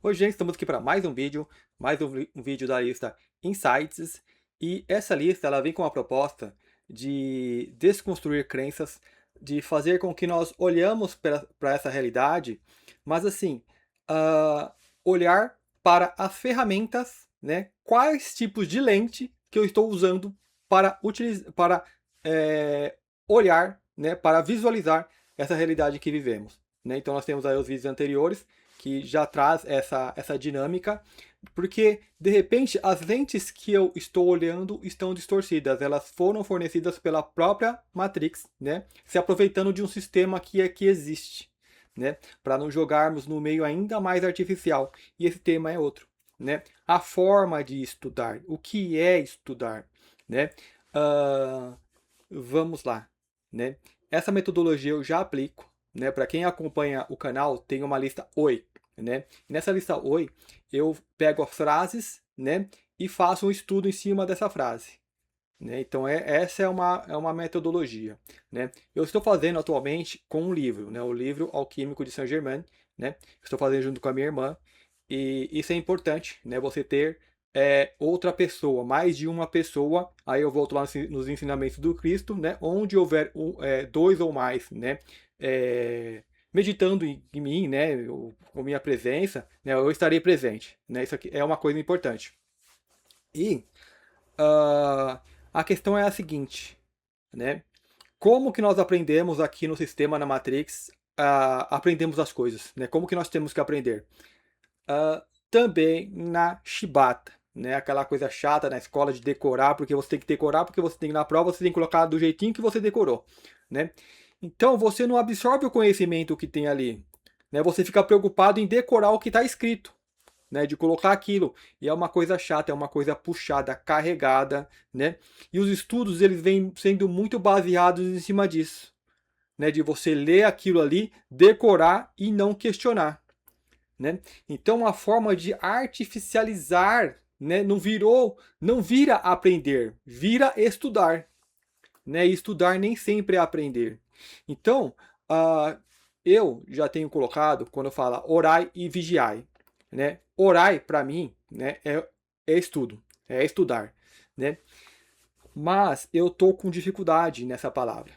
Oi, gente, estamos aqui para mais um vídeo da lista Insights. E essa lista ela vem com uma proposta de desconstruir crenças, de fazer com que nós olhamos para essa realidade, mas assim, olhar para as ferramentas, né? Quais tipos de lente que eu estou usando para utilizar, para olhar, né? Para visualizar essa realidade que vivemos, né? Então nós temos aí os vídeos anteriores que já traz essa dinâmica, porque de repente as lentes que eu estou olhando estão distorcidas, elas foram fornecidas pela própria Matrix, né? Se aproveitando de um sistema que existe, né? Para não jogarmos no meio ainda mais artificial. E esse tema é outro, né? A forma de estudar, o que é estudar, né? Uh, Vamos lá, né? Essa metodologia eu já aplico, né? Para quem acompanha o canal, tem uma lista Oi, né? E nessa lista Oi, eu pego as frases, né? E faço um estudo em cima dessa frase, né? Então essa é uma metodologia, né? Eu estou fazendo atualmente com um livro, né? O livro Alquímico de Saint-Germain, né? Estou fazendo junto com a minha irmã e isso é importante, né? Você ter outra pessoa, mais de uma pessoa. Aí eu volto lá nos ensinamentos do Cristo, né? Onde houver dois ou mais, né? Meditando em mim, né? Com minha presença, né? Eu estarei presente, né? Isso aqui é uma coisa importante. E ah, a questão é a seguinte, né? Como que nós aprendemos aqui no sistema na Matrix, aprendemos as coisas, né? Como que nós temos que aprender? Também na Shibata, né? Aquela coisa chata na escola de decorar, porque você tem que decorar, porque você tem na prova, você tem que colocar do jeitinho que você decorou, né? Então você não absorve o conhecimento que tem ali, né? Você fica preocupado em decorar o que está escrito, né, de colocar aquilo. E é uma coisa chata, é uma coisa puxada, carregada, né? E os estudos eles vêm sendo muito baseados em cima disso, né, de você ler aquilo ali, decorar e não questionar, né? Então uma forma de artificializar, né, não vira aprender, vira estudar, né? E estudar nem sempre é aprender. Então, uh, eu já tenho colocado, quando eu falo orai e vigiai, né? Orai, para mim, né, é estudo, é estudar, né? Mas eu tô com dificuldade nessa palavra,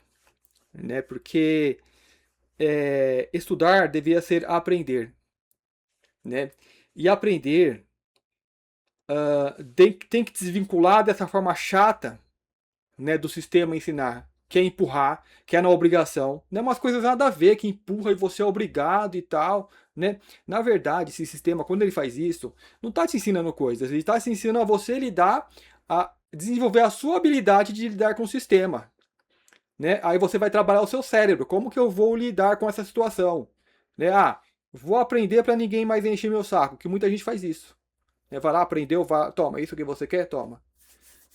né? Porque estudar devia ser aprender, né? E aprender tem que desvincular dessa forma chata, né, do sistema ensinar, que é empurrar, que é na obrigação, né, umas coisas nada a ver, que empurra e você é obrigado e tal, né? Na verdade, esse sistema, quando ele faz isso, não está te ensinando coisas, ele está te ensinando a você lidar, a desenvolver a sua habilidade de lidar com o sistema, né? Aí você vai trabalhar o seu cérebro, como que eu vou lidar com essa situação, né? Vou aprender para ninguém mais encher meu saco, que muita gente faz isso, né? Vai lá, aprendeu, vai, toma, isso que você quer, toma,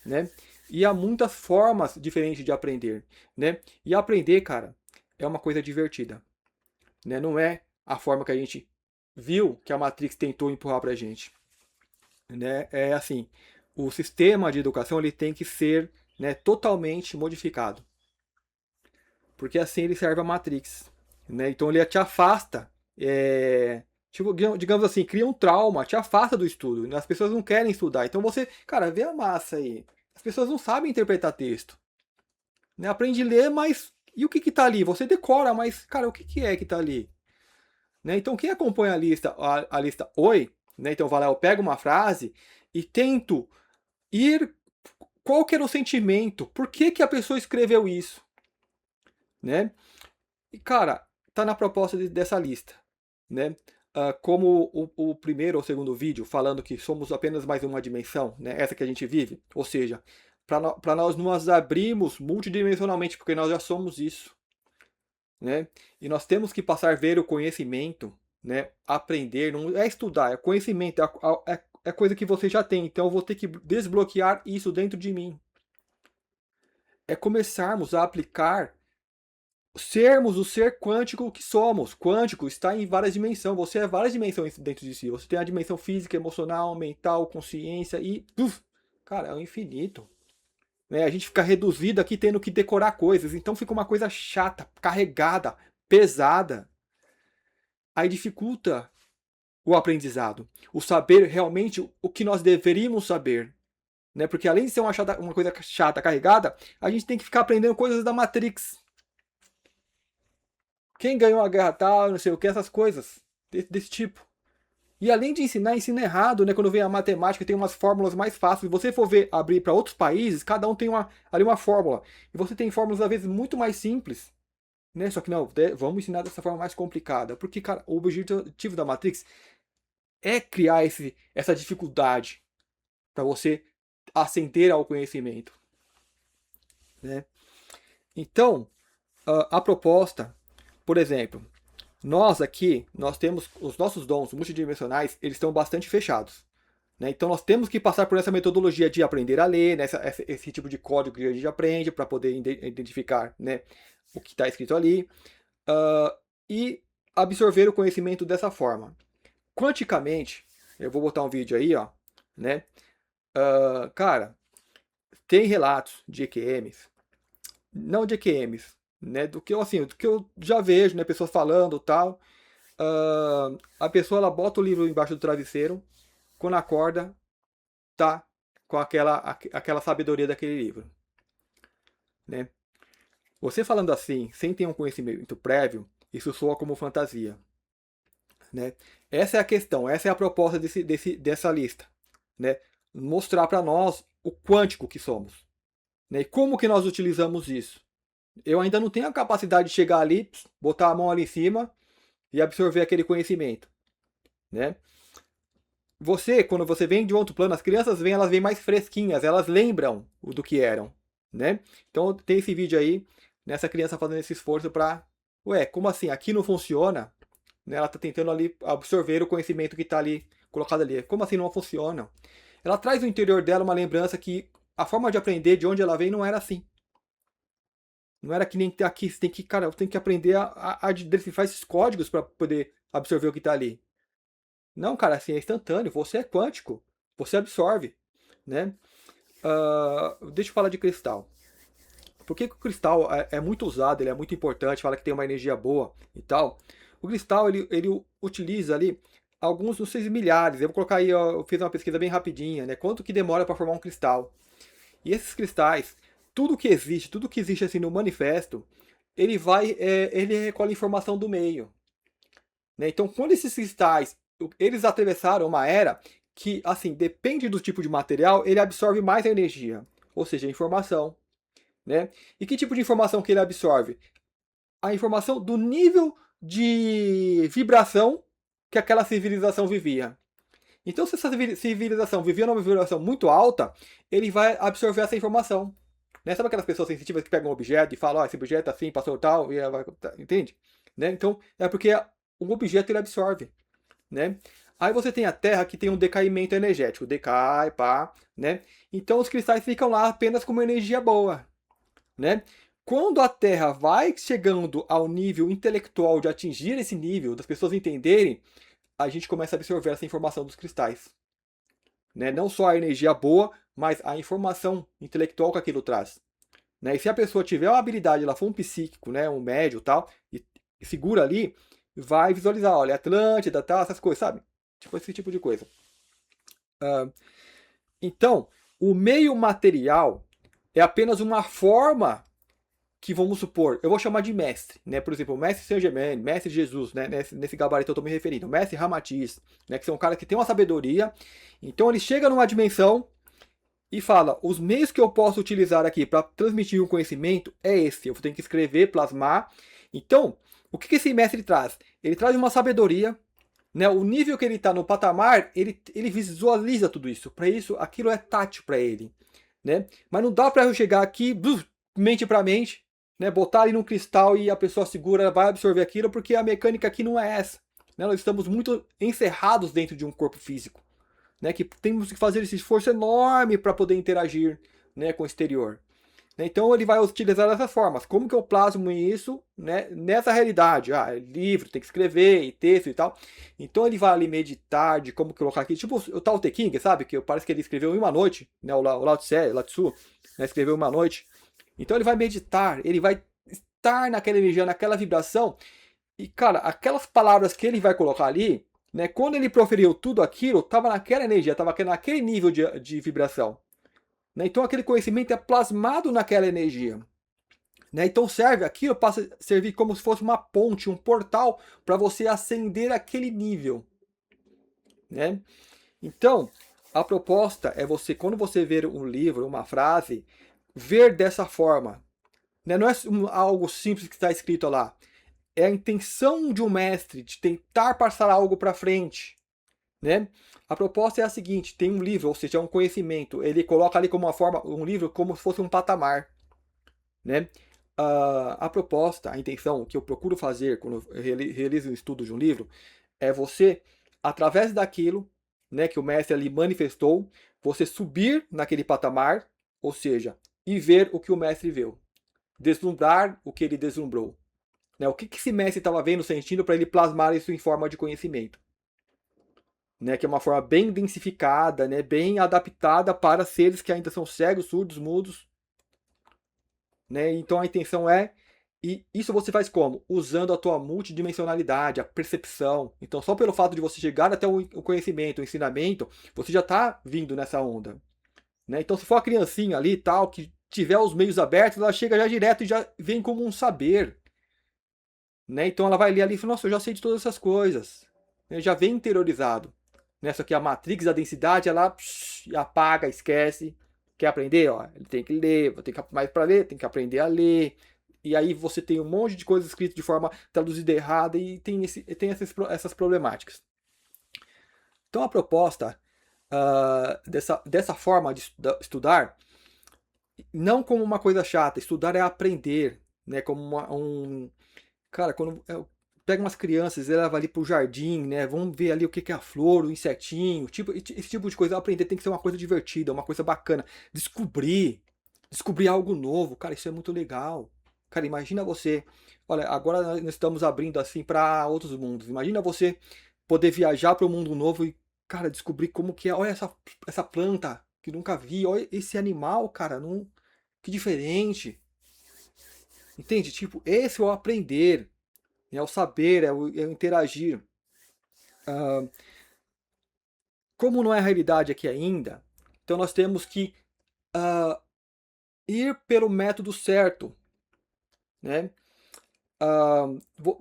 né? E há muitas formas diferentes de aprender, né? E aprender, cara, é uma coisa divertida, né? Não é a forma que a gente viu que a Matrix tentou empurrar pra gente, né? É assim, o sistema de educação ele tem que ser, né, totalmente modificado, porque assim ele serve a Matrix, né? Então ele te afasta, tipo, digamos assim, cria um trauma, te afasta do estudo, né? As pessoas não querem estudar, então você, cara, vê a massa aí. As pessoas não sabem interpretar texto, né? Aprende a ler, mas e o que que tá ali? Você decora, mas cara, o que que é que tá ali? Né? Então quem acompanha a lista Oi, né? Então vai lá, eu pego uma frase e tento ir qual que era o sentimento? Por que que a pessoa escreveu isso, né? E cara, tá na proposta dessa lista, né? Como o primeiro ou segundo vídeo falando que somos apenas mais uma dimensão, né? Essa que a gente vive, ou seja, para nós nos abrirmos multidimensionalmente, porque nós já somos isso, né? E nós temos que passar a ver o conhecimento, né? Aprender, não é estudar, é conhecimento, é coisa que você já tem. Então eu vou ter que desbloquear isso dentro de mim. É começarmos a aplicar, sermos o ser quântico que somos. Quântico está em várias dimensões. Você é várias dimensões dentro de si. Você tem a dimensão física, emocional, mental, consciência e, cara, é o infinito. Né? A gente fica reduzido aqui tendo que decorar coisas, então fica uma coisa chata, carregada, pesada. Aí dificulta o aprendizado, o saber realmente o que nós deveríamos saber, né? Porque além de ser uma coisa chata, carregada, a gente tem que ficar aprendendo coisas da Matrix. Quem ganhou a guerra tal, não sei o que, essas coisas desse tipo. E além de ensinar, ensina errado, né? Quando vem a matemática, tem umas fórmulas mais fáceis. Se você for ver, abrir para outros países, cada um tem ali uma fórmula. E você tem fórmulas, às vezes, muito mais simples. Né? Só que não, vamos ensinar dessa forma mais complicada. Porque, cara, o objetivo da Matrix é criar essa dificuldade para você ascender ao conhecimento. Né? Então, a proposta, por exemplo, nós temos os nossos dons multidimensionais, eles estão bastante fechados. Né? Então nós temos que passar por essa metodologia de aprender a ler, né? Esse tipo de código que a gente aprende para poder identificar, né, o que está escrito ali, e absorver o conhecimento dessa forma. Quanticamente, eu vou botar um vídeo aí, ó, né? Cara, tem relatos de EQMs, não de EQMs, né? Do que eu já vejo, né? Pessoas falando tal. A pessoa ela bota o livro embaixo do travesseiro, quando acorda, tá com aquela sabedoria daquele livro. Né? Você falando assim, sem ter um conhecimento prévio, isso soa como fantasia. Né? Essa é a questão, essa é a proposta dessa lista. Né? Mostrar para nós o quântico que somos. Né? E como que nós utilizamos isso. Eu ainda não tenho a capacidade de chegar ali, botar a mão ali em cima e absorver aquele conhecimento. Né? Quando você vem de outro plano, as crianças vêm, elas vêm mais fresquinhas, elas lembram do que eram. Né? Então tem esse vídeo aí, nessa criança fazendo esse esforço para, como assim? Aqui não funciona? Né? Ela está tentando ali absorver o conhecimento que está ali colocado ali. Como assim não funciona? Ela traz no interior dela uma lembrança que a forma de aprender de onde ela vem não era assim. Não era que nem aqui, você tem que aprender a decifrar esses códigos para poder absorver o que está ali. Não, cara, assim, é instantâneo, você é quântico, você absorve. Né? Deixa eu falar de cristal. Por que o cristal é muito usado, ele é muito importante, fala que tem uma energia boa e tal. O cristal, ele utiliza ali alguns, não sei, milhares. Eu vou colocar aí, eu fiz uma pesquisa bem rapidinha, né? Quanto que demora para formar um cristal. E esses cristais, tudo que existe assim no manifesto, ele recolhe informação do meio. Né? Então, quando esses cristais, eles atravessaram uma era que, assim, depende do tipo de material, ele absorve mais a energia, ou seja, a informação. Né? E que tipo de informação que ele absorve? A informação do nível de vibração que aquela civilização vivia. Então, se essa civilização vivia numa vibração muito alta, ele vai absorver essa informação. Né? Sabe aquelas pessoas sensitivas que pegam um objeto e falam, esse objeto assim, passou tal, e vai... entende? Né? Então, é porque um objeto ele absorve. Né? Aí você tem a Terra que tem um decaimento energético, decai, pá, né? Então os cristais ficam lá apenas com uma energia boa. Né? Quando a Terra vai chegando ao nível intelectual de atingir esse nível, das pessoas entenderem, a gente começa a absorver essa informação dos cristais. Né? Não só a energia boa, mas a informação intelectual que aquilo traz. Né? E se a pessoa tiver uma habilidade, ela for um psíquico, né? Um médio tal, e segura ali, vai visualizar, olha, Atlântida, tal, essas coisas, sabe? Tipo esse tipo de coisa. Então, o meio material é apenas uma forma que, vamos supor, eu vou chamar de mestre, né? Por exemplo, o mestre Saint-Germain, mestre Jesus, né? Nesse gabarito eu estou me referindo, o mestre Ramatiz, né? Que são caras que têm uma sabedoria. Então ele chega numa dimensão e fala, os meios que eu posso utilizar aqui para transmitir um conhecimento é esse. Eu tenho que escrever, plasmar. Então, o que esse mestre traz? Ele traz uma sabedoria, né? O nível que ele está no patamar, ele visualiza tudo isso. Para isso, aquilo é tátil para ele, né? Mas não dá para eu chegar aqui, mente para mente, né? Botar ali num cristal e a pessoa segura, vai absorver aquilo, porque a mecânica aqui não é essa. Né? Nós estamos muito encerrados dentro de um corpo físico. Né? Que temos que fazer esse esforço enorme para poder interagir, né, com o exterior. Então ele vai utilizar dessas formas. Como que eu plasmo isso, né, nessa realidade? Livro, tem que escrever, e texto e tal. Então ele vai ali meditar de como colocar aqui. Tipo o Tao Te Ching, sabe? Que parece que ele escreveu em uma noite. Né, o Lao Tzu, né, escreveu em uma noite. Então ele vai meditar, ele vai estar naquela energia, naquela vibração. E, cara, aquelas palavras que ele vai colocar ali, né? Quando ele proferiu tudo aquilo, estava naquela energia, estava naquele nível de vibração. Né? Então aquele conhecimento é plasmado naquela energia. Né? Então serve aquilo, passa a servir como se fosse uma ponte, um portal para você ascender aquele nível. Né? Então, a proposta é você, quando você ver um livro, uma frase, ver dessa forma. Né? Não é algo simples que está escrito lá. É a intenção de um mestre de tentar passar algo para frente. Né? A proposta é a seguinte: tem um livro, ou seja, um conhecimento. Ele coloca ali como uma forma, um livro como se fosse um patamar. Né? A proposta, a intenção, o que eu procuro fazer quando eu realizo um estudo de um livro, é você, através daquilo, né, que o mestre ali manifestou, você subir naquele patamar, ou seja, e ver o que o mestre viu. Deslumbrar o que ele deslumbrou. Né? O que esse mestre estava vendo, sentindo, para ele plasmar isso em forma de conhecimento. Né? Que é uma forma bem densificada, né? Bem adaptada para seres que ainda são cegos, surdos, mudos. Né? Então a intenção é, e isso você faz como? Usando a tua multidimensionalidade, a percepção. Então só pelo fato de você chegar até o conhecimento, o ensinamento, você já está vindo nessa onda. Né? Então se for a criancinha ali tal, que tiver os meios abertos, ela chega já direto e já vem como um saber. Né? Então ela vai ler ali e fala, nossa, eu já sei de todas essas coisas. Já vem interiorizado. Nessa aqui a matrix da densidade, ela apaga, esquece. Quer aprender? Ó, ele tem que ler, tem que mais para ler, tem que aprender a ler. E aí você tem um monte de coisas escritas de forma traduzida errada e tem essas problemáticas. Então a proposta dessa forma de estudar, não como uma coisa chata, estudar é aprender, né? Como cara, quando eu pego umas crianças e leva ali pro jardim, né? Vamos ver ali o que é a flor, o insetinho, esse tipo de coisa. Aprender tem que ser uma coisa divertida, uma coisa bacana. Descobrir algo novo, cara, isso é muito legal. Cara, imagina você. Olha, agora nós estamos abrindo assim para outros mundos. Imagina você poder viajar para um mundo novo e, cara, descobrir como que é. Olha essa planta que nunca vi. Olha esse animal, cara, que diferente. Entende? Tipo, esse é o aprender. É o saber, é o interagir. Como não é a realidade aqui ainda, então nós temos que ir pelo método certo. Né?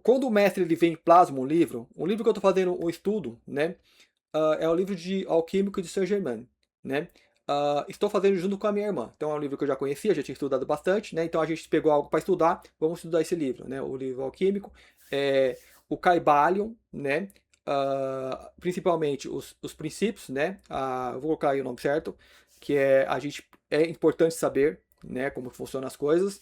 Quando o mestre ele vem e plasma um livro que eu estou fazendo um estudo, né? É o livro de Alquímico de Saint-Germain. Né? Estou fazendo junto com a minha irmã. Então é um livro que eu já conhecia, já tinha estudado bastante. Né? Então a gente pegou algo para estudar, vamos estudar esse livro. Né? O livro Alquímico. O Kybalion, né? Principalmente os princípios, né? Vou colocar aí o nome certo, que é importante saber, né? Como funcionam as coisas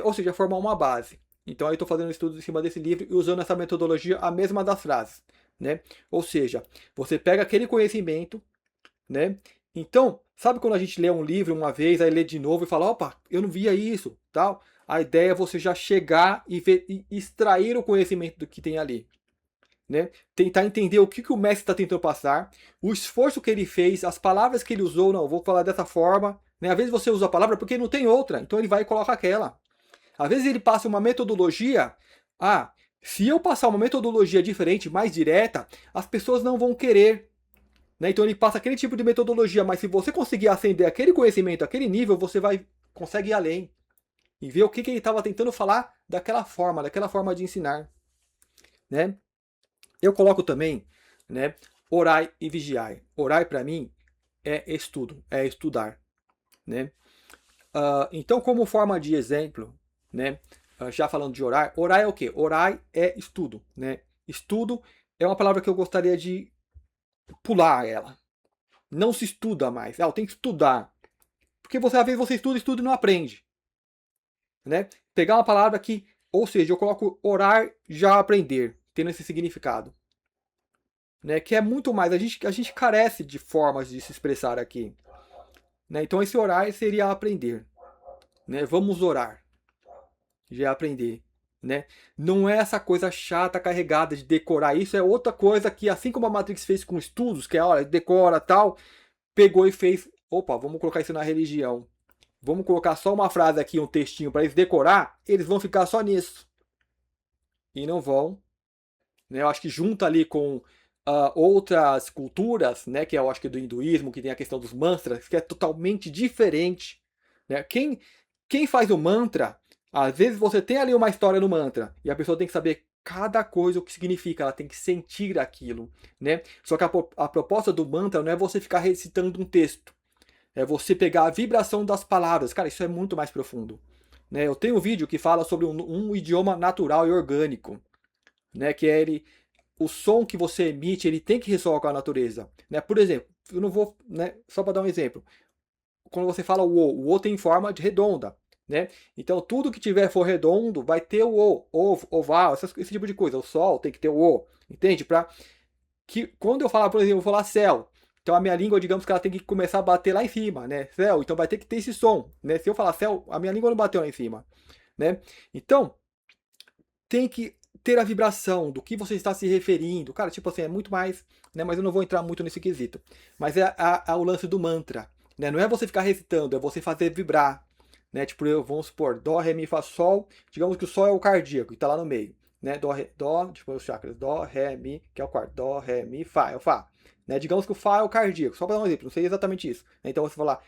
ou seja, formar uma base. Então aí estou fazendo um estudo em cima desse livro e usando essa metodologia a mesma das frases, né? Ou seja, você pega aquele conhecimento, né? Então, sabe quando a gente lê um livro uma vez, aí lê de novo e fala, opa, eu não via isso, tal? A ideia é você já chegar e extrair o conhecimento do que tem ali. Né? Tentar entender o que o mestre está tentando passar, o esforço que ele fez, as palavras que ele usou, não, vou falar dessa forma. Né? Às vezes você usa a palavra porque não tem outra, então ele vai e coloca aquela. Às vezes ele passa uma metodologia, se eu passar uma metodologia diferente, mais direta, as pessoas não vão querer. Né? Então ele passa aquele tipo de metodologia, mas se você conseguir acender aquele conhecimento, aquele nível, você consegue ir além. E ver o que ele estava tentando falar daquela forma de ensinar. Né? Eu coloco também, né, orai e vigiai. Orai para mim é estudo, é estudar, né? Então, como forma de exemplo, né, já falando de orar, orar é o quê? Orar é estudo, né? Estudo é uma palavra que eu gostaria de pular ela. Não se estuda mais. Eu tenho que estudar. Porque às vezes você estuda e não aprende. Né? Pegar uma palavra que, ou seja, eu coloco orar já aprender, tendo esse significado. Né, que é muito mais, a gente carece de formas de se expressar aqui. Né? Então esse orar seria aprender. Né? Vamos orar. Já é aprender. Né? Não é essa coisa chata, carregada de decorar. Isso é outra coisa que, assim como a Matrix fez com estudos, que é, olha, decora tal, pegou e fez, opa, vamos colocar isso na religião. Vamos colocar só uma frase aqui, um textinho para eles decorar, eles vão ficar só nisso. E não vão, né? Eu acho que junta ali com outras culturas, né? Que eu acho que do hinduísmo, que tem a questão dos mantras, que é totalmente diferente, né? Quem faz o mantra, às vezes você tem ali uma história no mantra e a pessoa tem que saber cada coisa o que significa, ela tem que sentir aquilo, né? Só que a proposta do mantra não é você ficar recitando um texto, é você pegar a vibração das palavras. Cara, isso é muito mais profundo, né? Eu tenho um vídeo que fala sobre um idioma natural e orgânico, né? Que é o som que você emite, ele tem que ressoar com a natureza, né? Por exemplo, eu não vou, né? Só para dar um exemplo, quando você fala o tem forma de redonda, né? Então tudo que tiver for redondo vai ter o oval, esse tipo de coisa. O sol tem que ter o entende? Para que quando eu falar, por exemplo, eu vou falar céu, então a minha língua, digamos que ela tem que começar a bater lá em cima, né? Céu, então vai ter que ter esse som, né? Se eu falar céu, a minha língua não bateu lá em cima, né? Então tem que ter a vibração do que você está se referindo. Cara, tipo assim, é muito mais, né? Mas eu não vou entrar muito nesse quesito. Mas é o lance do mantra, né? Não é você ficar recitando, é você fazer vibrar, né? Tipo, vamos supor, dó, ré, mi, fá, sol. Digamos que o sol é o cardíaco e tá lá no meio, né? Dó, ré, dó, tipo, os chakras, dó, ré, mi, que é o quarto, dó, ré, mi, fá, é o fá. Né? Digamos que o Fá é o cardíaco, só para dar um exemplo, não sei exatamente isso. Então você falar,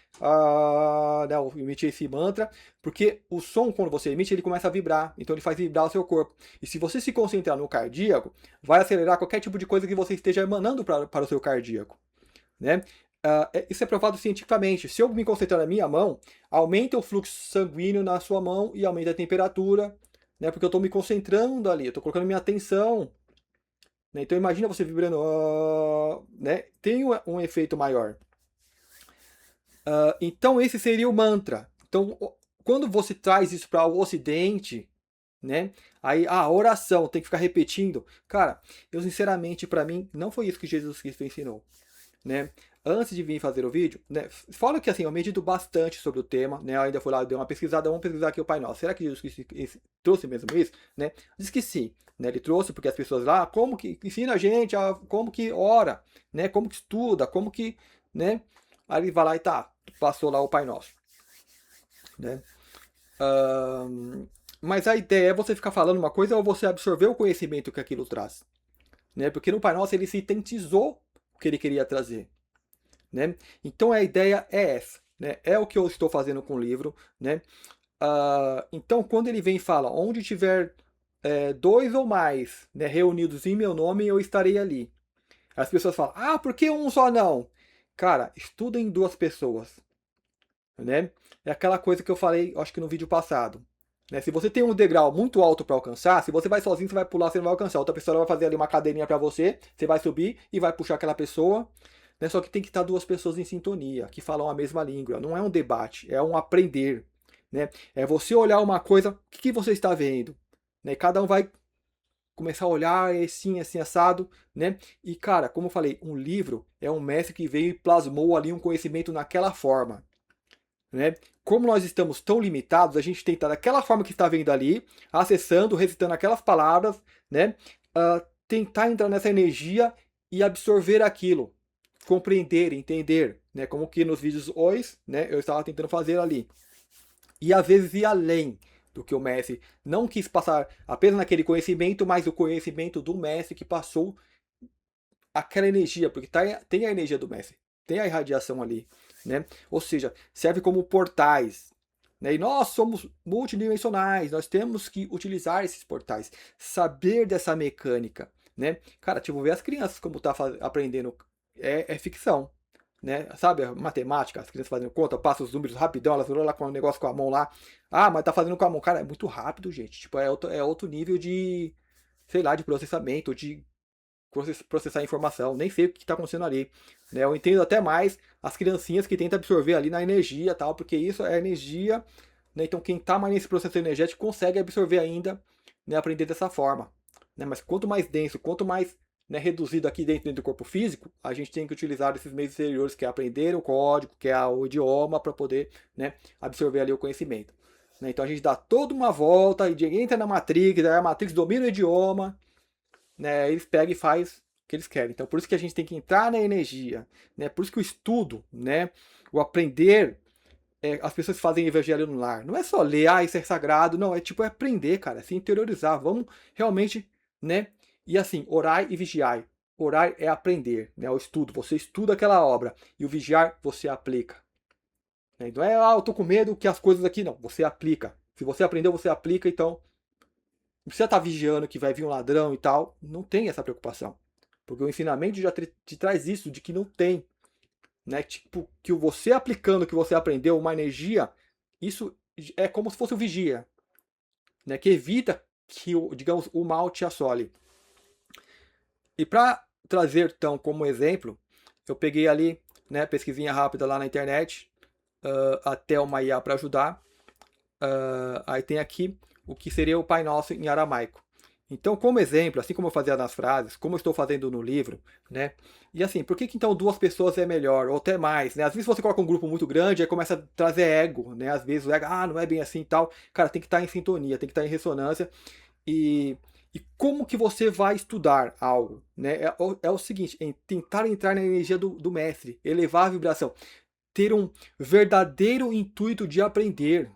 né, emitir esse mantra, porque o som, quando você emite, ele começa a vibrar, então ele faz vibrar o seu corpo. E se você se concentrar no cardíaco, vai acelerar qualquer tipo de coisa que você esteja emanando para o seu cardíaco. Né? Isso é provado cientificamente. Se eu me concentrar na minha mão, aumenta o fluxo sanguíneo na sua mão e aumenta a temperatura, né? Porque eu estou me concentrando ali, eu estou colocando minha atenção, né? Então imagina você vibrando, né? Tem um efeito maior. Então esse seria o mantra. Então quando você traz isso para o Ocidente, né? Aí a oração tem que ficar repetindo. Cara, eu sinceramente para mim não foi isso que Jesus Cristo ensinou, né? Antes de vir fazer o vídeo, né? Fala que assim, eu medito bastante sobre o tema, né? Eu ainda fui lá, dei uma pesquisada, vamos pesquisar aqui o Pai Nosso. Será que Jesus Cristo trouxe mesmo isso, né? Diz que sim, né? Ele trouxe porque as pessoas lá, como que ensina a gente, como que ora, né? Como que estuda, como que, né? Aí ele vai lá e tá, passou lá o Pai Nosso, né? Mas a ideia é você ficar falando uma coisa ou você absorver o conhecimento que aquilo traz, né? Porque no Pai Nosso ele sintetizou o que ele queria trazer, né? Então a ideia é essa, né? É o que eu estou fazendo com o livro, né? Então quando ele vem e fala, onde tiver dois ou mais, né, reunidos em meu nome, eu estarei ali. As pessoas falam, por que um só não? Cara, estuda em duas pessoas, né? É aquela coisa que eu falei, acho que no vídeo passado. Né? Se você tem um degrau muito alto para alcançar, se você vai sozinho, você vai pular, você não vai alcançar. Outra pessoa vai fazer ali uma cadeirinha para você, você vai subir e vai puxar aquela pessoa. Né? Só que tem que estar duas pessoas em sintonia, que falam a mesma língua. Não é um debate, é um aprender. Né? É você olhar uma coisa, o que você está vendo? Né? Cada um vai começar a olhar assim, assim, assado, né? E, cara, como eu falei, um livro é um mestre que veio e plasmou ali um conhecimento naquela forma, né? Como nós estamos tão limitados, a gente tenta daquela forma que está vendo ali, acessando, recitando aquelas palavras, né? Tentar entrar nessa energia e absorver aquilo, compreender, entender, né? Como que nos vídeos hoje, né? Eu estava tentando fazer ali. E às vezes ir além do que o Messi não quis passar apenas naquele conhecimento, mas o conhecimento do Messi que passou aquela energia, porque tem a energia do Messi, tem a irradiação ali, né? Ou seja, serve como portais, né? E nós somos multidimensionais, nós temos que utilizar esses portais, saber dessa mecânica, né? Cara, tipo, ver as crianças como tá aprendendo é ficção, né? Sabe, a matemática, as crianças fazendo conta, passam os números rapidão, elas olham lá com o negócio com a mão lá. Mas tá fazendo com a mão. Cara, é muito rápido, gente. Tipo, é outro nível de, sei lá, de processamento, de processar informação, nem sei o que está acontecendo ali. Né? Eu entendo até mais as criancinhas que tentam absorver ali na energia tal, porque isso é energia, né? Então quem está mais nesse processo energético consegue absorver ainda, né? Aprender dessa forma. Né? Mas quanto mais denso, quanto mais, né, reduzido aqui dentro do corpo físico, a gente tem que utilizar esses meios exteriores, que é aprender o código, que é o idioma, para poder, né, absorver ali o conhecimento. Né? Então a gente dá toda uma volta, e entra na Matrix, aí a Matrix domina o idioma, né, eles pegam e faz o que eles querem. Então, por isso que a gente tem que entrar na energia, né? Por isso que o estudo, né, o aprender, as pessoas fazem evangelho no lar. Não é só ler, isso é sagrado, não, é tipo aprender, cara, se interiorizar. Vamos realmente, né, E assim, orai e vigiai. Orar é aprender, né? O estudo. Você estuda aquela obra. E o vigiar, você aplica. Não é, eu tô com medo que as coisas aqui, não. Você aplica. Se você aprendeu, você aplica, então não precisa estar vigiando que vai vir um ladrão e tal. Não tem essa preocupação. Porque o ensinamento já te traz isso, de que não tem. Né? Tipo, que você aplicando o que você aprendeu, uma energia, isso é como se fosse o vigia. Né? Que evita que, digamos, o mal te assole. E para trazer, então, como exemplo, eu peguei ali, né, pesquisinha rápida lá na internet, até uma IA para ajudar. Aí tem aqui o que seria o Pai Nosso em aramaico. Então, como exemplo, assim como eu fazia nas frases, como eu estou fazendo no livro, né? E assim, por que então duas pessoas é melhor, ou até mais, né? Às vezes você coloca um grupo muito grande, aí começa a trazer ego, né? Às vezes o ego, não é bem assim e tal. Cara, tem que estar em sintonia, tem que estar em ressonância. E, e como que você vai estudar algo, né? É o seguinte, tentar entrar na energia do mestre, elevar a vibração, ter um verdadeiro intuito de aprender,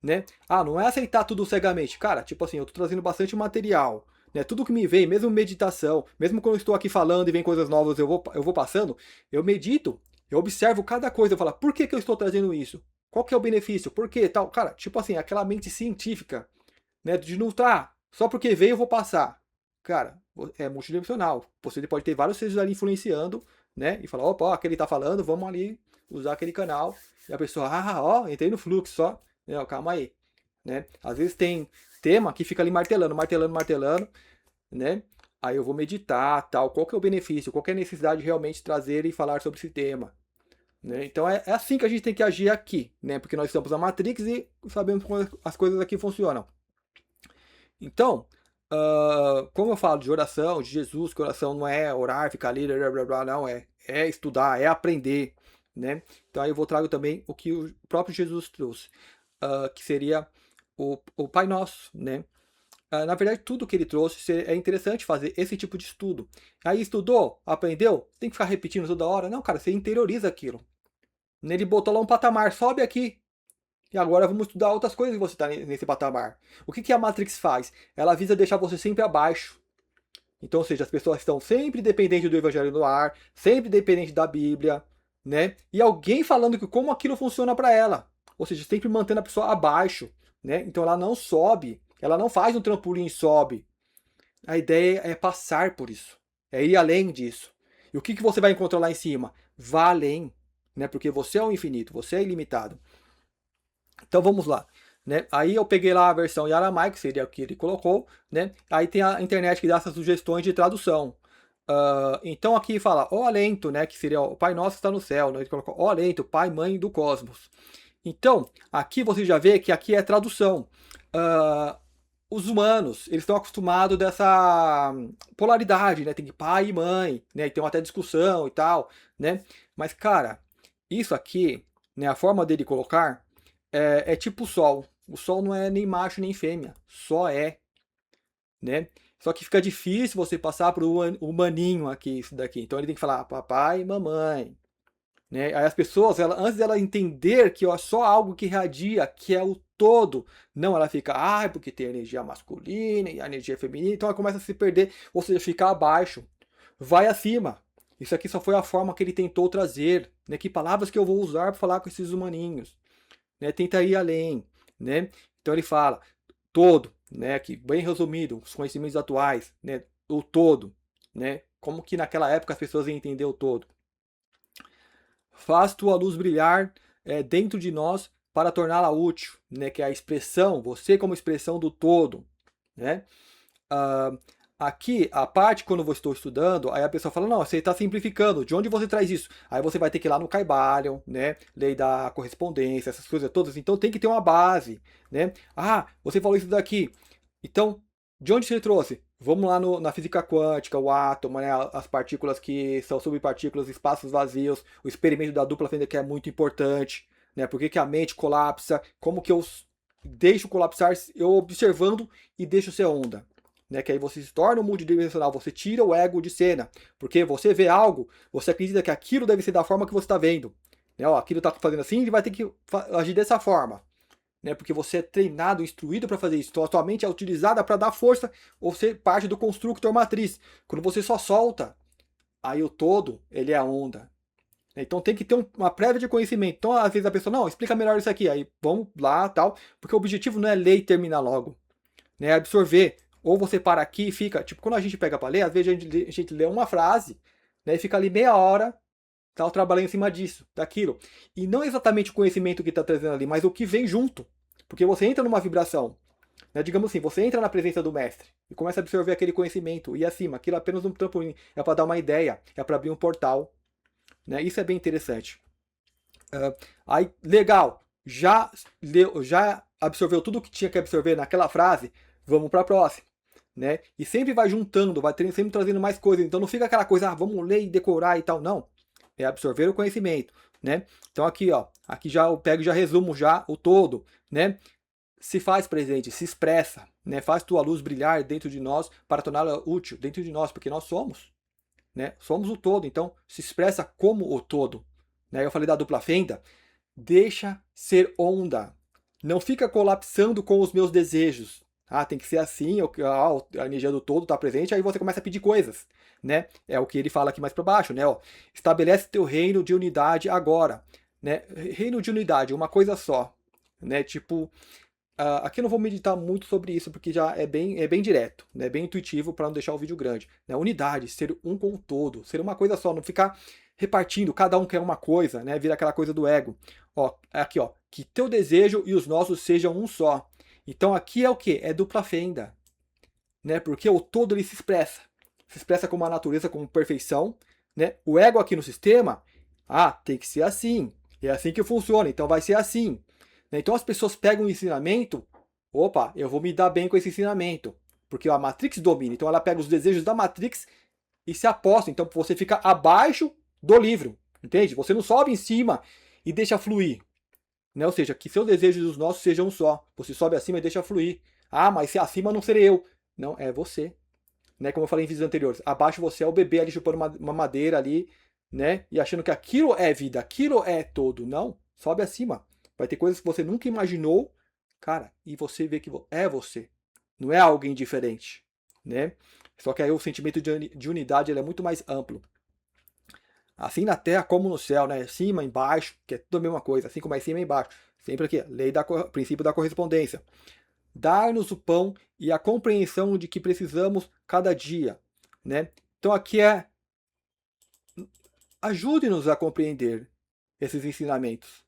né? Não é aceitar tudo cegamente. Cara, tipo assim, eu tô trazendo bastante material, né? Tudo que me vem, mesmo meditação, mesmo quando eu estou aqui falando e vem coisas novas, eu vou passando, eu medito, eu observo cada coisa, eu falo, por que eu estou trazendo isso? Qual que é o benefício? Por que tal? Cara, tipo assim, aquela mente científica, né? De não tá, só porque veio eu vou passar. Cara, é multidimensional. Você pode ter vários seres ali influenciando, né? E falar, opa, aquele tá falando, vamos ali usar aquele canal. E a pessoa, entrei no fluxo só. Não, calma aí, né? Às vezes tem tema que fica ali martelando, martelando, martelando, né? Aí eu vou meditar, tal, qual que é o benefício, qual que é a necessidade de realmente trazer e falar sobre esse tema, né? Então é assim que a gente tem que agir aqui, né? Porque nós estamos na Matrix e sabemos como as coisas aqui funcionam. Então, como eu falo de oração, de Jesus, que oração não é orar, ficar ali, blá, blá, blá, não, é estudar, é aprender, né? Então aí eu vou trago também o que o próprio Jesus trouxe, que seria o Pai Nosso, né? Na verdade, tudo que ele trouxe é interessante fazer esse tipo de estudo. Aí estudou, aprendeu, tem que ficar repetindo toda hora? Não, cara, você interioriza aquilo. Ele botou lá um patamar, sobe aqui. E agora vamos estudar outras coisas que você está nesse patamar. O que a Matrix faz? Ela visa deixar você sempre abaixo. Então, ou seja, as pessoas estão sempre dependentes do Evangelho no ar, sempre dependentes da Bíblia, né? E alguém falando que como aquilo funciona para ela. Ou seja, sempre mantendo a pessoa abaixo, né? Então ela não sobe, ela não faz um trampolim e sobe. A ideia é passar por isso, é ir além disso. E o que você vai encontrar lá em cima? Vá além, né? Porque você é o infinito, você é ilimitado. Então vamos lá. Né? Aí eu peguei lá a versão em aramaico, que seria o que ele colocou, né? Aí tem a internet que dá essas sugestões de tradução. Então aqui fala, ó alento, né? Que seria o Pai Nosso que está no céu, né? Ele colocou, ó alento, Pai, Mãe do Cosmos. Então, aqui você já vê que aqui é tradução. Os humanos, eles estão acostumados dessa polaridade, né? Tem que pai e mãe, né? E tem até discussão e tal, né? Mas, cara, isso aqui, né? A forma dele colocar é tipo o Sol. O Sol não é nem macho nem fêmea, só é, né? Só que fica difícil você passar para o humaninho aqui, isso daqui. Então ele tem que falar papai e mamãe, né? Aí as pessoas, antes dela entender que é só algo que irradia, que é o todo, não, ela fica, porque tem energia masculina e a energia feminina, então ela começa a se perder, ou seja, ficar abaixo. Vai acima. Isso aqui só foi a forma que ele tentou trazer, né? Que palavras que eu vou usar para falar com esses humaninhos, né? Tenta ir além, né? Então ele fala todo, né? Que bem resumido, os conhecimentos atuais, né? O todo, né? Como que naquela época as pessoas iam entender o todo. Faz tua luz brilhar dentro de nós para torná-la útil, né? Que é a expressão, você como expressão do todo, né? Aqui, a parte quando eu estou estudando, aí a pessoa fala, não, você está simplificando, de onde você traz isso? Aí você vai ter que ir lá no Kybalion, né? Lei da correspondência, essas coisas todas, então tem que ter uma base, né? Você falou isso daqui, então, de onde você trouxe? Vamos lá na física quântica, o átomo, né? As partículas que são subpartículas, espaços vazios, o experimento da dupla fenda que é muito importante, né? Por que a mente colapsa, como que eu deixo colapsar, eu observando e deixo ser onda. Né, que aí você se torna um multidimensional, você tira o ego de cena, porque você vê algo, você acredita que aquilo deve ser da forma que você está vendo, né, aquilo está fazendo assim, ele vai ter que agir dessa forma, né? Porque você é treinado, instruído para fazer isso. Então a sua mente é utilizada para dar força ou ser parte do construtor matriz. Quando você só solta, aí o todo, ele é a onda. Então tem que ter uma prévia de conhecimento. Então às vezes a pessoa, não, explica melhor isso aqui. Aí vamos lá, tal, porque o objetivo não é ler e terminar logo, né? É absorver. Ou você para aqui e fica, tipo, quando a gente pega para ler, às vezes a gente lê uma frase, né, e fica ali meia hora, tal, trabalhando em cima disso, daquilo. E não exatamente o conhecimento que está trazendo ali, mas o que vem junto. Porque você entra numa vibração, né? Digamos assim, você entra na presença do mestre e começa a absorver aquele conhecimento. E acima, aquilo é apenas um trampolim. É para dar uma ideia, é para abrir um portal, né? Isso é bem interessante. Aí, legal, já leu, já absorveu tudo que tinha que absorver naquela frase, vamos para a próxima, né? E sempre vai juntando, vai sempre trazendo mais coisas. Então não fica aquela coisa, vamos ler e decorar e tal, não. É absorver o conhecimento, né? Então aqui, ó, aqui já eu pego e já resumo já o todo, né? Se faz presente, se expressa, né? Faz tua luz brilhar dentro de nós para torná-la útil dentro de nós, porque nós somos, né? Somos o todo, então se expressa como o todo, né? Eu falei da dupla fenda, deixa ser onda. Não fica colapsando com os meus desejos. Ah, tem que ser assim, a energia do todo está presente, aí você começa a pedir coisas, né? É o que ele fala aqui mais para baixo, né? Ó, estabelece teu reino de unidade agora, né? Reino de unidade, uma coisa só, né? Tipo, aqui eu não vou meditar muito sobre isso, porque já é bem direto, né? Bem intuitivo para não deixar o vídeo grande. Né? Unidade, ser um com o todo, ser uma coisa só, não ficar repartindo, cada um quer uma coisa, né? Vira aquela coisa do ego. Ó, aqui, ó, que teu desejo e os nossos sejam um só. Então aqui é o que? É dupla fenda, né? Porque o todo ele se expressa como a natureza, como perfeição, né? O ego aqui no sistema, tem que ser assim, é assim que funciona, então vai ser assim. Então as pessoas pegam o ensinamento, opa, eu vou me dar bem com esse ensinamento, porque a Matrix domina, então ela pega os desejos da Matrix e se aposta, então você fica abaixo do livro, entende? Você não sobe em cima e deixa fluir, né? Ou seja, que seus desejos e os nossos sejam um só, você sobe acima e deixa fluir. Ah, mas se acima não serei eu. Não, é você, né? Como eu falei em vídeos anteriores, abaixo você é o bebê ali chupando uma madeira ali, né? E achando que aquilo é vida, aquilo é todo. Não, sobe acima. Vai ter coisas que você nunca imaginou, cara, e você vê que é você. Não é alguém diferente, né? Só que aí o sentimento de unidade ele é muito mais amplo. Assim na terra como no céu, né? Cima, embaixo, que é tudo a mesma coisa, assim como é cima e embaixo. Sempre aqui, princípio da correspondência. Dar-nos o pão e a compreensão de que precisamos cada dia, né? Então aqui é ajude-nos a compreender esses ensinamentos,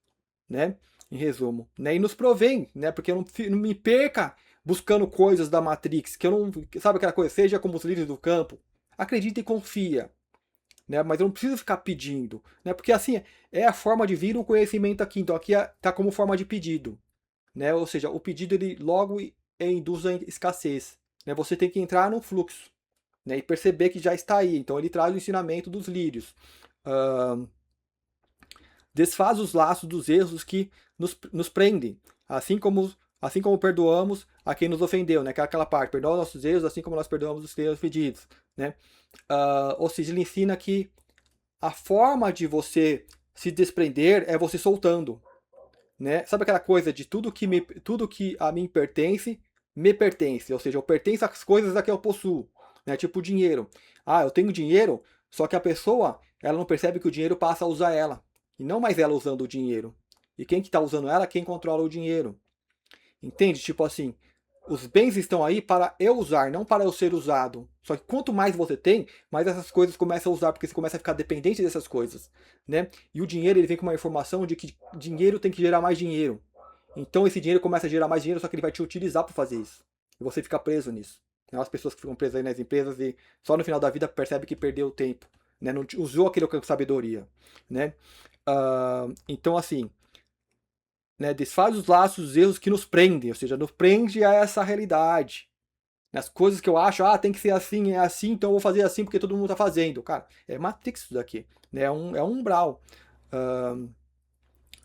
né? Em resumo, né? E nos provém, né? Porque eu não me perca buscando coisas da Matrix, que eu não, sabe aquela coisa, seja como os líderes do campo, acredita e confia, né? Mas eu não preciso ficar pedindo, né? Porque assim é a forma de vir o conhecimento aqui, então aqui está como forma de pedido, né? Ou seja, o pedido ele logo induz a escassez, né? Você tem que entrar no fluxo, né? E perceber que já está aí. Então ele traz o ensinamento dos lírios. Desfaz os laços dos erros que nos prendem, assim como perdoamos a quem nos ofendeu, né? Que é aquela parte, perdoa os nossos erros, assim como nós perdoamos os que têm ofendidos, né? Ou seja, ele ensina que a forma de você se desprender é você soltando, né? Sabe aquela coisa de tudo que a mim pertence, me pertence, ou seja, eu pertenço às coisas a que eu possuo, né? Tipo dinheiro. Ah, eu tenho dinheiro, só que a pessoa, ela não percebe que o dinheiro passa a usar ela, e não mais ela usando o dinheiro. E quem que está usando ela, quem controla o dinheiro. Entende? Tipo assim, os bens estão aí para eu usar, não para eu ser usado. Só que quanto mais você tem, mais essas coisas começam a usar, porque você começa a ficar dependente dessas coisas, né? E o dinheiro, ele vem com uma informação de que dinheiro tem que gerar mais dinheiro. Então esse dinheiro começa a gerar mais dinheiro, só que ele vai te utilizar para fazer isso. E você fica preso nisso. As pessoas que ficam presas aí nas empresas e só no final da vida percebe que perdeu o tempo, né? Não usou aquilo com sabedoria, né? Então assim, né, desfaz os laços, os erros que nos prendem, ou seja, nos prende a essa realidade. As coisas que eu acho, tem que ser assim, é assim, então eu vou fazer assim porque todo mundo está fazendo. Cara, é Matrix isso daqui, né? É um umbral.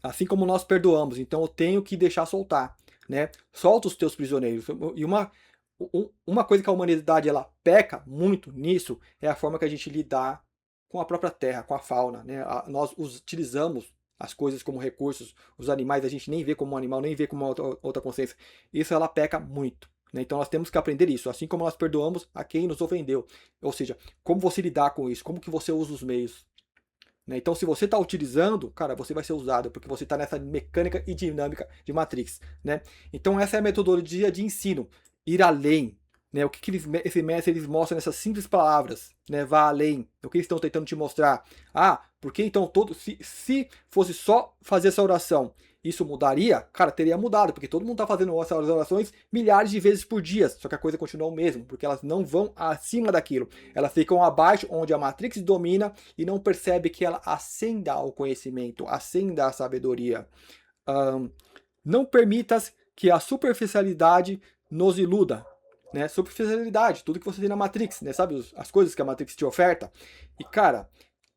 Assim como nós perdoamos, então eu tenho que deixar soltar, né? Solta os teus prisioneiros. E uma coisa que a humanidade ela peca muito nisso é a forma que a gente lidar com a própria terra, com a fauna, né? Nós utilizamos as coisas como recursos, os animais a gente nem vê como um animal, nem vê como uma outra consciência. Isso ela peca muito. Né? Então nós temos que aprender isso, assim como nós perdoamos a quem nos ofendeu. Ou seja, como você lidar com isso, como que você usa os meios. Né? Então se você está utilizando, cara, você vai ser usado, porque você está nessa mecânica e dinâmica de Matrix. Né? Então essa é a metodologia de ensino, ir além. Né, o que esse mestre eles mostram nessas simples palavras, né, vá além, o que eles estão tentando te mostrar. Ah, porque então se fosse só fazer essa oração, isso mudaria? Cara, teria mudado, porque todo mundo está fazendo essas orações milhares de vezes por dia, só que a coisa continua o mesmo, porque elas não vão acima daquilo, elas ficam abaixo, onde a Matrix domina e não percebe que ela acenda ao conhecimento, acenda à sabedoria. Não permitas que a superficialidade nos iluda. Né? Superficialidade, tudo que você tem na Matrix, né? Sabe as coisas que a Matrix te oferta? E cara,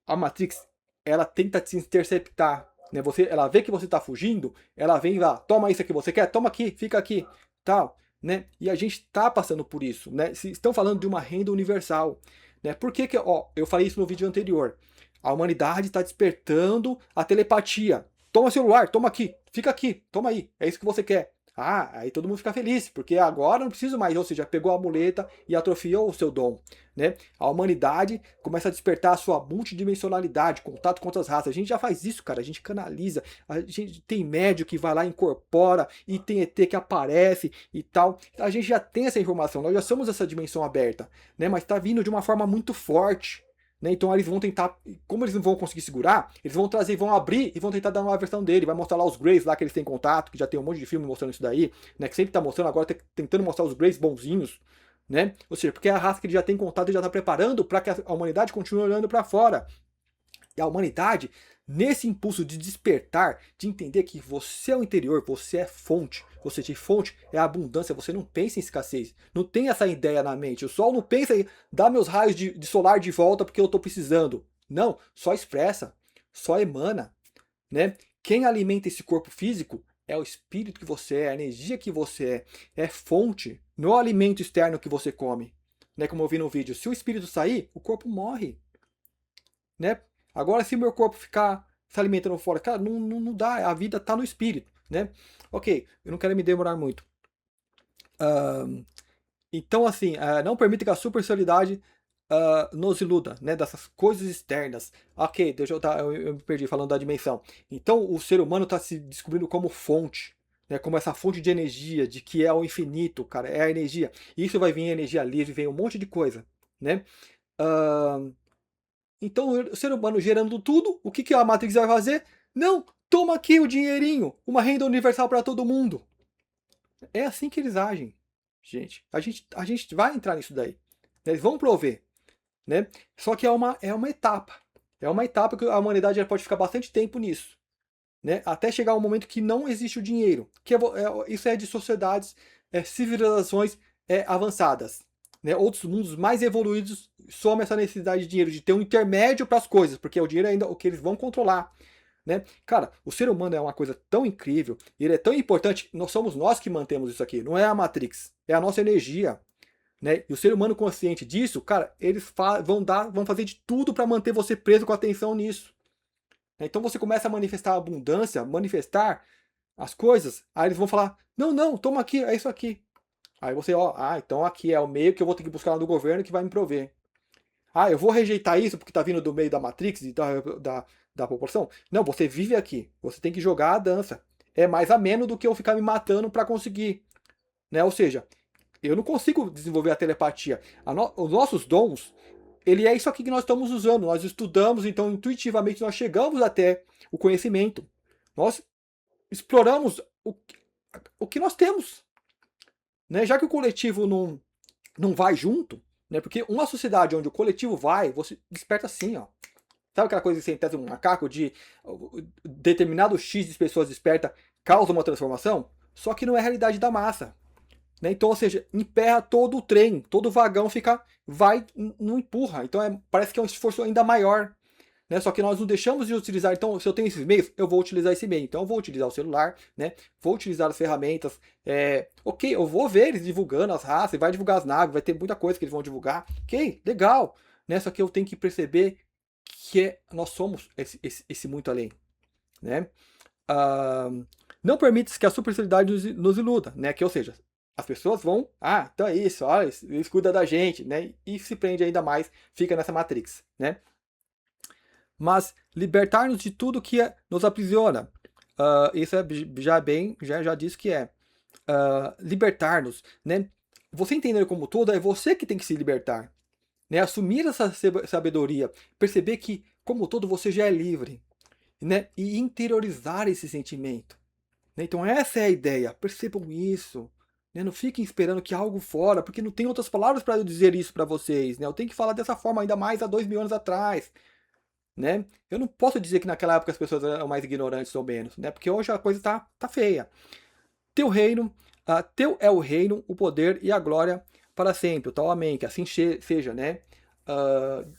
a Matrix, ela tenta te interceptar, né? Ela vê que você está fugindo, ela vem lá, toma isso que você quer, toma aqui, fica aqui, tal, né? E a gente está passando por isso, né? Se estão falando de uma renda universal, né? Por que ó, eu falei isso no vídeo anterior? A humanidade está despertando a telepatia. Toma celular, toma aqui, fica aqui, toma aí, é isso que você quer. Ah, aí todo mundo fica feliz, porque agora não preciso mais, ou seja, pegou a muleta e atrofiou o seu dom. Né? A humanidade começa a despertar a sua multidimensionalidade, contato com outras raças. A gente já faz isso, cara, a gente canaliza, a gente tem médio que vai lá, incorpora, e tem ET que aparece e tal. A gente já tem essa informação, nós já somos essa dimensão aberta, né? Mas está vindo de uma forma muito forte. Né? Então eles vão tentar, como eles não vão conseguir segurar, eles vão trazer, vão abrir e vão tentar dar uma versão dele, vai mostrar lá os Greys lá que eles têm contato, que já tem um monte de filme mostrando isso daí, né? Que sempre tá mostrando, agora tentando mostrar os Greys bonzinhos, né? Ou seja, porque é a raça que ele já tem contato e já tá preparando para que a humanidade continue olhando para fora. E a humanidade, nesse impulso de despertar, de entender que você é o interior, você é fonte, você de fonte é a abundância, você não pensa em escassez, não tem essa ideia na mente. O sol não pensa em dar meus raios de solar de volta porque eu estou precisando. Não, só expressa, só emana. Né? Quem alimenta esse corpo físico é o espírito que você é, a energia que você é fonte, não é o alimento externo que você come. Né? Como eu vi no vídeo, se o espírito sair, o corpo morre. Né? Agora, se o meu corpo ficar se alimentando fora, cara, não dá, a vida está no espírito. Né? Ok, eu não quero me demorar muito. Então, assim, não permita que a superficialidade nos iluda, né, dessas coisas externas. Ok, eu me perdi falando da dimensão. Então, o ser humano está se descobrindo como fonte, né, como essa fonte de energia, de que é o infinito, cara, é a energia. E isso vai vir energia livre, vem um monte de coisa, né? Então, o ser humano gerando tudo, o que a Matrix vai fazer? Não, toma aqui o dinheirinho, uma renda universal para todo mundo. É assim que eles agem, gente. A gente vai entrar nisso daí. Eles vão prover. Né? Só que é uma etapa. É uma etapa que a humanidade já pode ficar bastante tempo nisso. Né? Até chegar um momento que não existe o dinheiro. Isso é de sociedades, civilizações avançadas. Né? Outros mundos mais evoluídos somam essa necessidade de dinheiro, de ter um intermédio para as coisas, porque o dinheiro é ainda o que eles vão controlar. Né? Cara, o ser humano é uma coisa tão incrível, ele é tão importante, somos nós que mantemos isso aqui, não é a Matrix, é a nossa energia. Né? E o ser humano consciente disso, cara, eles vão fazer de tudo para manter você preso com atenção nisso. Então você começa a manifestar a abundância, manifestar as coisas, aí eles vão falar: não, toma aqui, é isso aqui. Aí você, então aqui é o meio que eu vou ter que buscar lá do governo que vai me prover. Ah, eu vou rejeitar isso porque tá vindo do meio da Matrix e da população? Não, você vive aqui, você tem que jogar a dança. É mais ameno do que eu ficar me matando para conseguir. Né? Ou seja, eu não consigo desenvolver a telepatia. Os nossos dons, ele é isso aqui que nós estamos usando. Nós estudamos, então intuitivamente nós chegamos até o conhecimento. Nós exploramos o que nós temos. Né? Já que o coletivo não vai junto, né? Porque uma sociedade onde o coletivo vai, você desperta assim, ó. Sabe aquela coisa que você entende um macaco de determinado X de pessoas desperta causa uma transformação? Só que não é a realidade da massa. Né? Então, ou seja, emperra todo o trem, todo o vagão não empurra. Então parece que é um esforço ainda maior. Né? Só que nós não deixamos de utilizar. Então, se eu tenho esses meios, eu vou utilizar esse meio. Então, eu vou utilizar o celular, né? Vou utilizar as ferramentas. Ok, eu vou ver eles divulgando as raças, vai divulgar as naves, vai ter muita coisa que eles vão divulgar. Ok, legal. Né? Só que eu tenho que perceber que nós somos esse muito além. né? Ah, não permite que a superficialidade nos iluda, né? Que, ou seja, as pessoas vão, então é isso, olha, eles cuidam da gente, né? E se prende ainda mais, fica nessa matrix, né? Mas libertar-nos de tudo que nos aprisiona. Isso é já disse que é libertar-nos, né? Você entender como todo, é você que tem que se libertar, né? Assumir essa sabedoria, perceber que como todo você já é livre, né? E interiorizar esse sentimento, né? Então essa é a ideia, percebam isso, né? Não fiquem esperando que algo fora, porque não tem outras palavras para eu dizer isso para vocês, né? Eu tenho que falar dessa forma, ainda mais há 2000 anos atrás, né? Eu não posso dizer que naquela época as pessoas eram mais ignorantes ou menos, né? Porque hoje a coisa tá feia. Teu reino, teu é o reino, o poder e a glória para sempre. O tal amém, que assim seja, né?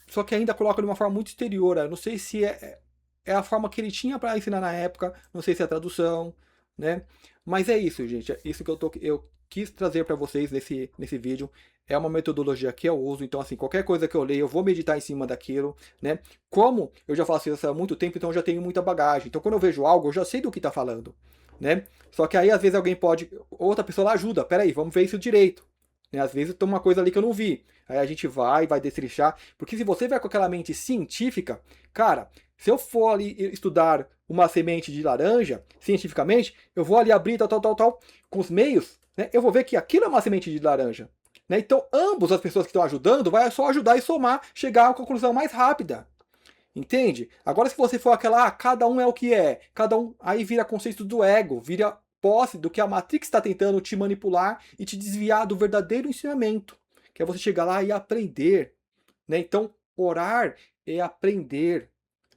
Só que ainda coloca de uma forma muito exterior. Eu não sei se é a forma que ele tinha para ensinar na época, não sei se é a tradução, né? Mas é isso, gente. É isso que eu quis trazer para vocês nesse vídeo. É uma metodologia que eu uso, então assim, qualquer coisa que eu leio, eu vou meditar em cima daquilo, né? Como eu já faço isso há muito tempo, então eu já tenho muita bagagem. Então quando eu vejo algo, eu já sei do que está falando, né? Só que aí às vezes alguém pode, outra pessoa lá ajuda, peraí, vamos ver isso direito. Né? Às vezes tem uma coisa ali que eu não vi. Aí a gente vai destrinchar, porque se você vai com aquela mente científica, cara, se eu for ali estudar uma semente de laranja, cientificamente, eu vou ali abrir tal, com os meios, né? Eu vou ver que aquilo é uma semente de laranja. Né? Então, ambos as pessoas que estão ajudando, vai só ajudar e somar, chegar a uma conclusão mais rápida. Entende? Agora, se você for aquela, cada um é o que é, cada um, aí vira conceito do ego, vira posse do que a Matrix está tentando te manipular e te desviar do verdadeiro ensinamento, que é você chegar lá e aprender. Né? Então, orar é aprender.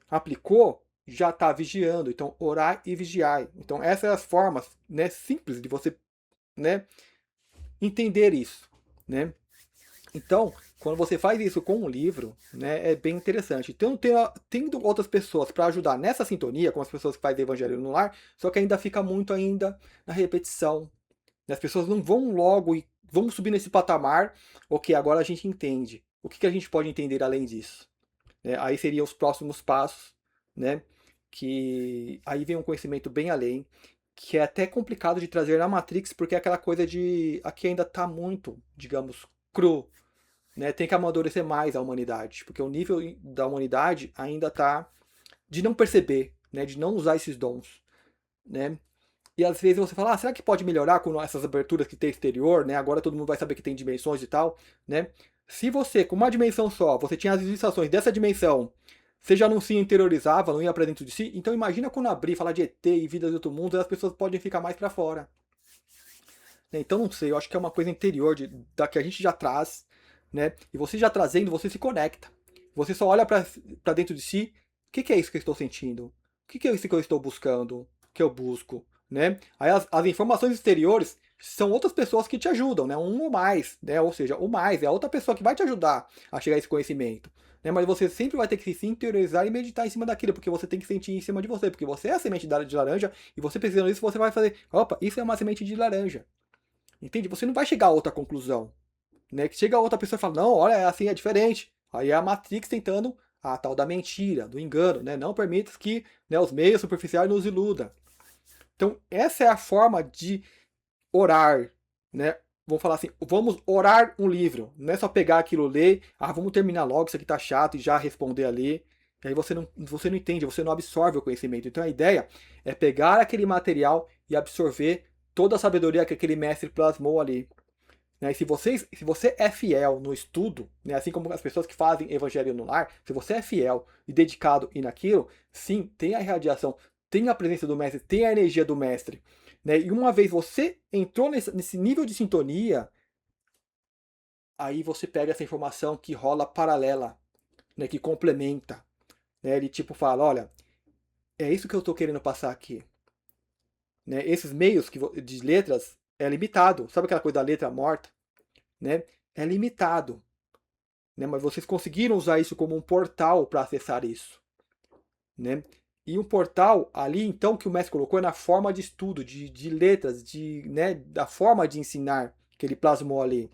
Aplicou, já está vigiando. Então, orar e vigiar. Então, essas são as formas, né, simples de você, né, entender isso. Né? Então, quando você faz isso com um livro, né, é bem interessante. Então, tendo outras pessoas para ajudar nessa sintonia, com as pessoas que fazem Evangelho no Lar, só que ainda fica muito ainda na repetição. As pessoas não vão logo e vamos subir nesse patamar, ok, agora a gente entende. O que a gente pode entender além disso? Aí seriam os próximos passos, né? Que aí vem um conhecimento bem além, que é até complicado de trazer na Matrix, porque é aquela coisa de aqui ainda está muito, digamos, cru, né? Tem que amadurecer mais a humanidade, porque o nível da humanidade ainda está de não perceber, né? De não usar esses dons, né? E às vezes você fala, será que pode melhorar com essas aberturas que tem exterior, né? Agora todo mundo vai saber que tem dimensões e tal, né? Se você, com uma dimensão só, você tinha as limitações dessa dimensão, você já não se interiorizava, não ia para dentro de si, então imagina quando abrir, falar de ET e vida de outro mundo, as pessoas podem ficar mais para fora. Né? Então não sei, eu acho que é uma coisa interior da que a gente já traz, né? E você já trazendo, você se conecta. Você só olha para dentro de si, o que é isso que eu estou sentindo? O que é isso que eu estou buscando? Que eu busco? Né? Aí as informações exteriores são outras pessoas que te ajudam, né? Um ou mais, né? Ou seja, o mais é a outra pessoa que vai te ajudar a chegar a esse conhecimento. Né? Mas você sempre vai ter que se interiorizar e meditar em cima daquilo, porque você tem que sentir em cima de você, porque você é a semente de laranja e você precisando disso, você vai fazer, opa, isso é uma semente de laranja. Entende? Você não vai chegar a outra conclusão. Né? Que chega a outra pessoa e fala, não, olha, assim é diferente. Aí é a Matrix tentando a tal da mentira, do engano, né? Não permita que, né, os meios superficiais nos iludam. Então, essa é a forma de orar, né? Vamos falar assim, vamos orar um livro. Não é só pegar aquilo, ler, vamos terminar logo, isso aqui tá chato, e já responder ali. E aí você não entende, você não absorve o conhecimento. Então a ideia é pegar aquele material e absorver toda a sabedoria que aquele mestre plasmou ali. Né? E se você é fiel no estudo, né? Assim como as pessoas que fazem evangelho no lar, se você é fiel e dedicado e naquilo, sim, tem a irradiação, tem a presença do mestre, tem a energia do mestre. Né? E uma vez você entrou nesse nível de sintonia, aí você pega essa informação que rola paralela, né? Que complementa. Né? Ele tipo fala, olha, é isso que eu estou querendo passar aqui. Né? Esses meios de letras é limitado. Sabe aquela coisa da letra morta? Né? É limitado. Né? Mas vocês conseguiram usar isso como um portal para acessar isso. Né? E um portal ali, então, que o mestre colocou é na forma de estudo, de letras, né, da forma de ensinar que ele plasmou ali.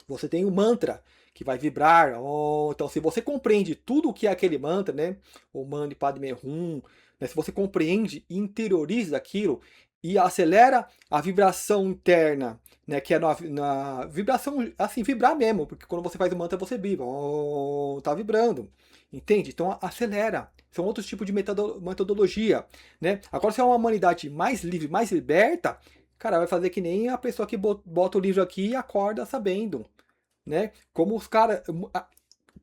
Você tem o mantra, que vai vibrar. Oh, então, se você compreende tudo o que é aquele mantra, né? O Mani Padme Hum, né? Se você compreende e interioriza aquilo e acelera a vibração interna, né? Que é na vibração, assim, vibrar mesmo, porque quando você faz o mantra você vibra. Oh, tá vibrando. Entende? Então acelera. São outros tipos de metodologia, né? Agora, se é uma humanidade mais livre, mais liberta, cara, vai fazer que nem a pessoa que bota o livro aqui e acorda sabendo, né? Como os caras,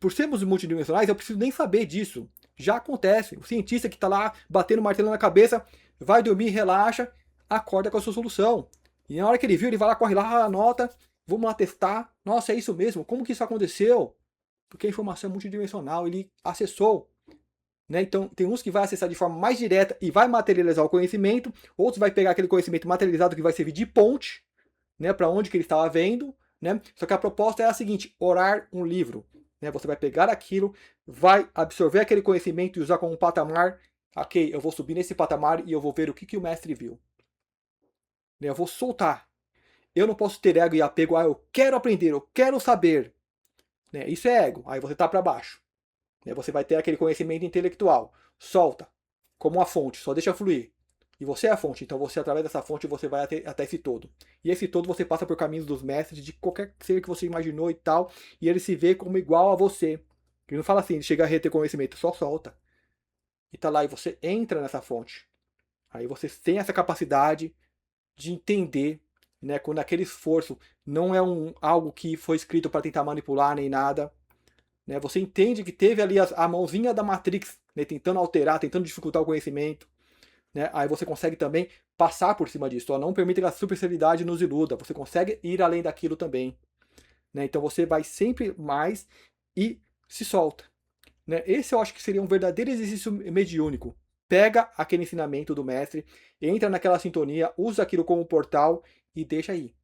por sermos multidimensionais, eu preciso nem saber disso. Já acontece. O cientista que está lá batendo martelo na cabeça, vai dormir, relaxa, acorda com a sua solução. E na hora que ele viu, ele vai lá, corre lá, anota, vamos lá testar. Nossa, é isso mesmo? Como que isso aconteceu? Porque a informação é multidimensional, ele acessou. Né? Então, tem uns que vai acessar de forma mais direta e vai materializar o conhecimento, outros vai pegar aquele conhecimento materializado que vai servir de ponte, né, para onde que ele estava vendo, né? Só que a proposta é a seguinte: orar um livro, né? Você vai pegar aquilo, vai absorver aquele conhecimento e usar como um patamar. Ok, eu vou subir nesse patamar e eu vou ver o que o mestre viu. Né? Eu vou soltar. Eu não posso ter ego e apego. Eu quero aprender, eu quero saber. Né? Isso é ego. Aí você está para baixo. Né? Você vai ter aquele conhecimento intelectual. Solta, como uma fonte, só deixa fluir. E você é a fonte, então você, através dessa fonte, você vai até esse todo. E esse todo você passa por caminhos dos mestres, de qualquer ser que você imaginou e tal, e ele se vê como igual a você. Ele não fala assim, chega a reter conhecimento, só solta. E tá lá, e você entra nessa fonte. Aí você tem essa capacidade de entender, né, quando aquele esforço não é algo que foi escrito para tentar manipular nem nada. Né, você entende que teve ali a mãozinha da Matrix, né, tentando alterar, tentando dificultar o conhecimento. Né? Aí você consegue também passar por cima disso. Ó, não permita que a superficialidade nos iluda. Você consegue ir além daquilo também. Né? Então você vai sempre mais e se solta. Né? Esse eu acho que seria um verdadeiro exercício mediúnico. Pega aquele ensinamento do mestre, entra naquela sintonia, usa aquilo como portal e deixa aí.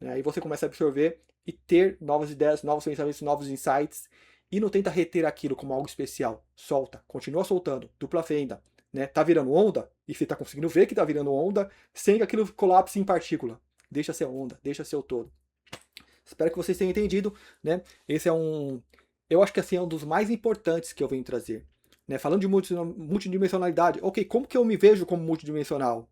Né? Aí você começa a absorver e ter novas ideias, novos pensamentos, novos insights. E não tenta reter aquilo como algo especial. Solta, continua soltando, dupla fenda. Né? Tá virando onda, e você tá conseguindo ver que tá virando onda, sem que aquilo colapse em partícula. Deixa ser onda, deixa ser o todo. Espero que vocês tenham entendido, né? Esse é eu acho que assim é um dos mais importantes que eu venho trazer. Né? Falando de multidimensionalidade, ok, como que eu me vejo como multidimensional?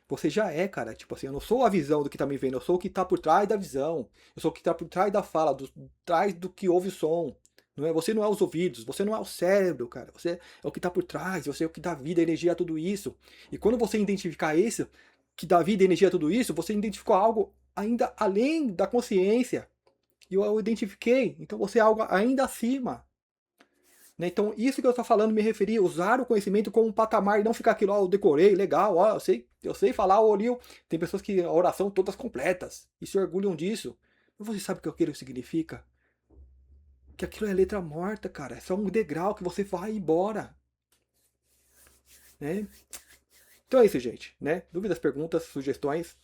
Você já é, cara. Tipo assim, eu não sou a visão do que tá me vendo, eu sou o que tá por trás da visão. Eu sou o que tá por trás da fala, trás do que ouve o som. Não é? Você não é os ouvidos, você não é o cérebro, cara. Você é o que tá por trás, você é o que dá vida, energia a tudo isso. E quando você identificar isso, que dá vida, energia a tudo isso, você identificou algo ainda além da consciência. E eu identifiquei. Então você é algo ainda acima. Né? Então, isso que eu estou falando me referia a usar o conhecimento como um patamar e não ficar aquilo, ó, eu decorei, legal, ó, eu sei falar o Oril. Tem pessoas que a oração todas completas e se orgulham disso. Mas você sabe o que aquilo significa? Que aquilo é letra morta, cara. É só um degrau que você vai embora. Né? Então é isso, gente. Né? Dúvidas, perguntas, sugestões,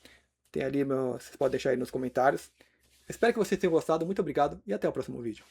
tem ali vocês podem deixar aí nos comentários. Espero que vocês tenham gostado. Muito obrigado e até o próximo vídeo.